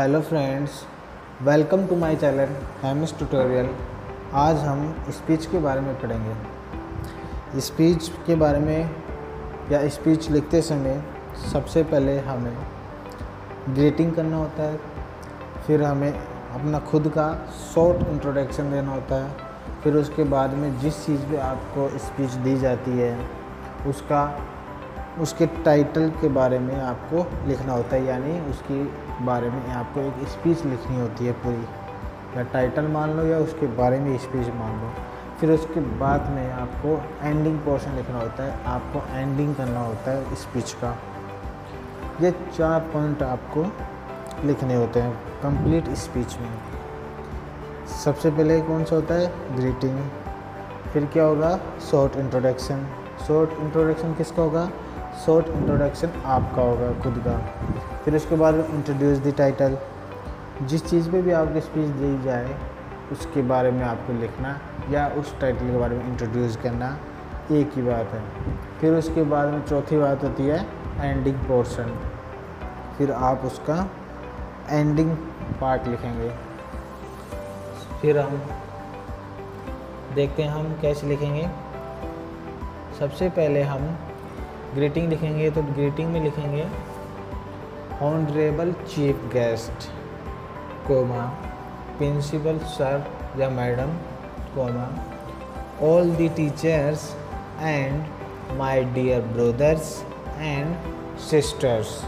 Hello friends, welcome to my channel हेमिस tutorial. आज हम स्पीच के बारे में पढ़ेंगे। स्पीच के बारे में या स्पीच लिखते समय सबसे पहले हमें ग्रीटिंग करना होता है, फिर हमें अपना खुद का शॉर्ट इंट्रोडक्शन देना होता है, फिर उसके बाद में जिस चीज़ पे आपको स्पीच दी जाती है उसके टाइटल के बारे में आपको लिखना होता है, यानी उसके बारे में आपको एक स्पीच लिखनी होती है पूरी, या टाइटल मान लो या उसके बारे में स्पीच मान लो। फिर उसके बाद में आपको एंडिंग पोर्शन लिखना होता है, आपको एंडिंग करना होता है स्पीच का। ये 4 पॉइंट आपको लिखने होते हैं कंप्लीट स्पीच में। सबसे पहले कौन सा होता है? ग्रीटिंग। फिर क्या होगा? Short introduction. शॉर्ट इंट्रोडक्शन किसका होगा? शॉर्ट इंट्रोडक्शन आपका होगा खुद का। फिर उसके बाद इंट्रोड्यूस द टाइटल। जिस चीज़ पे भी आपकी स्पीच दी जाए उसके बारे में आपको लिखना या उस टाइटल के बारे में इंट्रोड्यूस करना, एक ही बात है। फिर उसके बाद में चौथी बात होती है एंडिंग पोर्शन। फिर आप उसका एंडिंग पार्ट लिखेंगे। फिर हम देखते हैं हम कैसे लिखेंगे। सबसे पहले हम ग्रीटिंग लिखेंगे, तो ग्रीटिंग में लिखेंगे honourable chief guest, comma, principal sir या madam, comma, all the teachers and my dear brothers and sisters,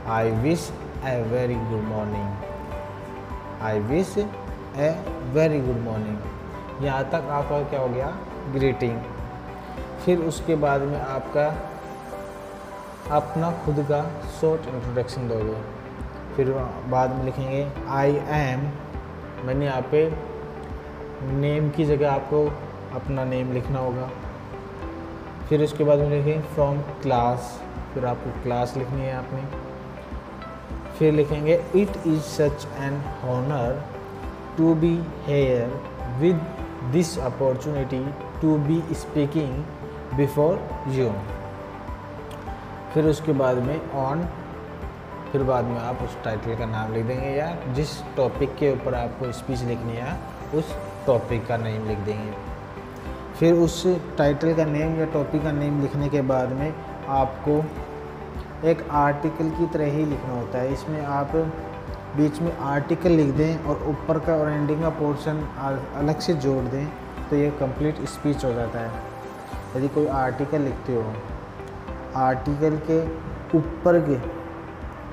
I wish a very good morning. I wish a very good morning. यहाँ तक आपका क्या हो गया? ग्रीटिंग। फिर उसके बाद में आपका अपना खुद का शॉर्ट इंट्रोडक्शन दोगे। फिर बाद में लिखेंगे आई एम। मैंने यहाँ पे नेम की जगह आपको अपना नेम लिखना होगा। फिर उसके बाद में लिखेंगे फ्रॉम क्लास। फिर आपको क्लास लिखनी है आपने। फिर लिखेंगे it is such an honour to be here with this opportunity to be speaking before you. फिर उसके बाद में ऑन। फिर बाद में आप उस टाइटल का नाम लिख देंगे या जिस टॉपिक के ऊपर आपको स्पीच लिखनी है उस टॉपिक का नेम लिख देंगे। फिर उस टाइटल का नेम या टॉपिक का नेम लिखने के बाद में आपको एक आर्टिकल की तरह ही लिखना होता है। इसमें आप बीच में आर्टिकल लिख दें और ऊपर का और एंडिंग का पोर्शन अलग से जोड़ दें, तो ये कंप्लीट स्पीच हो जाता है। यदि कोई आर्टिकल लिखते हो, आर्टिकल के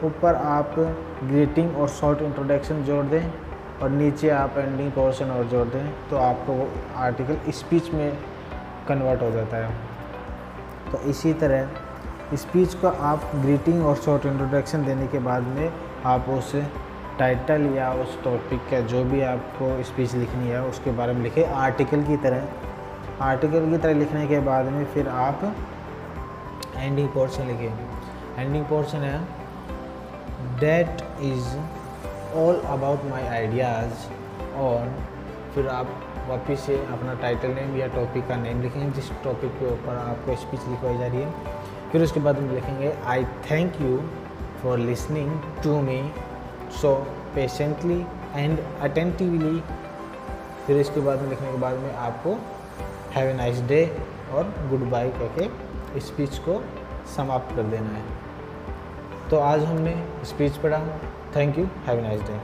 ऊपर आप ग्रीटिंग और शॉर्ट इंट्रोडक्शन जोड़ दें और नीचे आप एंडिंग पोर्शन और जोड़ दें, तो आपको वो आर्टिकल स्पीच में कन्वर्ट हो जाता है। तो इसी तरह स्पीच को आप ग्रीटिंग और शॉर्ट इंट्रोडक्शन देने के बाद में आप उस टाइटल या उस टॉपिक का जो भी आपको स्पीच लिखनी है उसके बारे में लिखें आर्टिकल की तरह। आर्टिकल की तरह लिखने के बाद में फिर आप एंडिंग पोर्शन लिखिए। एंडिंग पोर्शन है that is all about my ideas on. फिर आप वापस से अपना टाइटल नेम या टॉपिक का नेम लिखेंगे जिस टॉपिक के ऊपर आपको स्पीच लिखवाई जा रही है। फिर उसके बाद में लिखेंगे I thank you for listening to me so patiently and attentively. फिर इसके बाद में लिखने के बाद में आपको हैव ए नाइस डे और गुड बाय कह के स्पीच को समाप्त कर देना है। तो आज हमने स्पीच पढ़ा। Thank you, have a nice day.